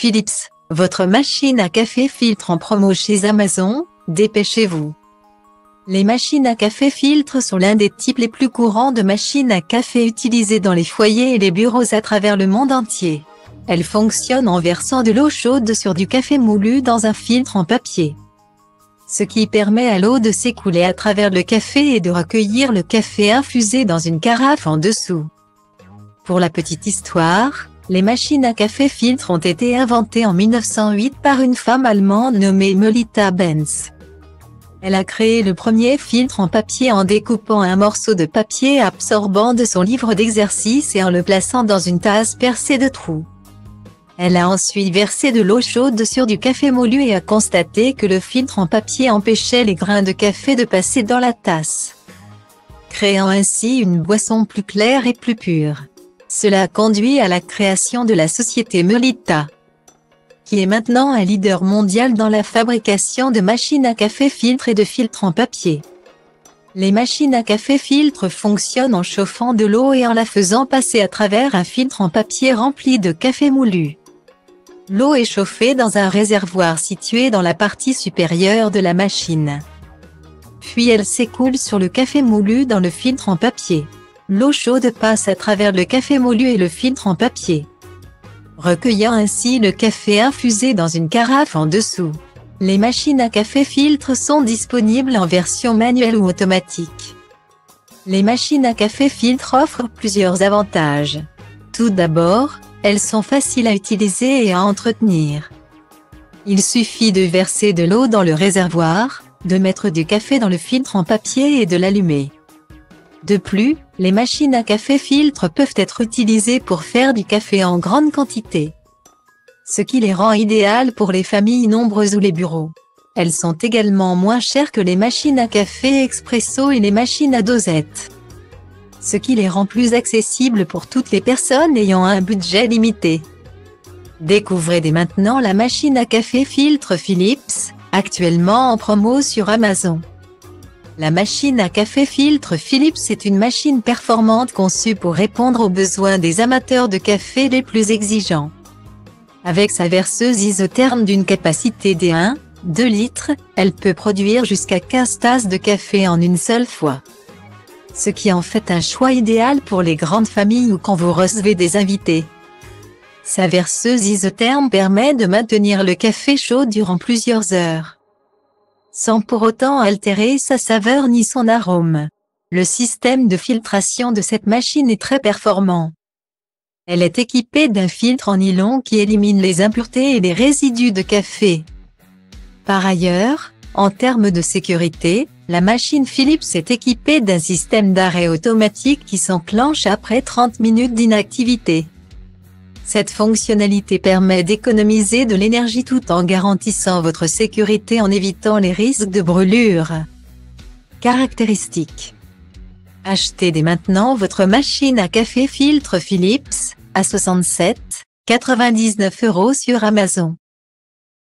Philips, votre machine à café filtre en promo chez Amazon, dépêchez-vous. Les machines à café filtre sont l'un des types les plus courants de machines à café utilisées dans les foyers et les bureaux à travers le monde entier. Elles fonctionnent en versant de l'eau chaude sur du café moulu dans un filtre en papier, ce qui permet à l'eau de s'écouler à travers le café et de recueillir le café infusé dans une carafe en dessous. Pour la petite histoire, les machines à café filtre ont été inventées en 1908 par une femme allemande nommée Melita Benz. Elle a créé le premier filtre en papier en découpant un morceau de papier absorbant de son livre d'exercice et en le plaçant dans une tasse percée de trous. Elle a ensuite versé de l'eau chaude sur du café moulu et a constaté que le filtre en papier empêchait les grains de café de passer dans la tasse, créant ainsi une boisson plus claire et plus pure. Cela a conduit à la création de la société Melita, qui est maintenant un leader mondial dans la fabrication de machines à café filtre et de filtres en papier. Les machines à café filtre fonctionnent en chauffant de l'eau et en la faisant passer à travers un filtre en papier rempli de café moulu. L'eau est chauffée dans un réservoir situé dans la partie supérieure de la machine. Puis elle s'écoule sur le café moulu dans le filtre en papier. L'eau chaude passe à travers le café moulu et le filtre en papier, recueillant ainsi le café infusé dans une carafe en dessous. Les machines à café filtre sont disponibles en version manuelle ou automatique. Les machines à café filtre offrent plusieurs avantages. Tout d'abord, elles sont faciles à utiliser et à entretenir. Il suffit de verser de l'eau dans le réservoir, de mettre du café dans le filtre en papier et de l'allumer. De plus, les machines à café filtre peuvent être utilisées pour faire du café en grande quantité, ce qui les rend idéales pour les familles nombreuses ou les bureaux. Elles sont également moins chères que les machines à café expresso et les machines à dosette, ce qui les rend plus accessibles pour toutes les personnes ayant un budget limité. Découvrez dès maintenant la machine à café filtre Philips, actuellement en promo sur Amazon. La machine à café filtre Philips est une machine performante conçue pour répondre aux besoins des amateurs de café les plus exigeants. Avec sa verseuse isotherme d'une capacité de 1,2 litres, elle peut produire jusqu'à 15 tasses de café en une seule fois, ce qui en fait un choix idéal pour les grandes familles ou quand vous recevez des invités. Sa verseuse isotherme permet de maintenir le café chaud durant plusieurs heures, sans pour autant altérer sa saveur ni son arôme. Le système de filtration de cette machine est très performant. Elle est équipée d'un filtre en nylon qui élimine les impuretés et les résidus de café. Par ailleurs, en termes de sécurité, la machine Philips est équipée d'un système d'arrêt automatique qui s'enclenche après 30 minutes d'inactivité. Cette fonctionnalité permet d'économiser de l'énergie tout en garantissant votre sécurité en évitant les risques de brûlure. Caractéristiques. Achetez dès maintenant votre machine à café filtre Philips à 67,99 € sur Amazon.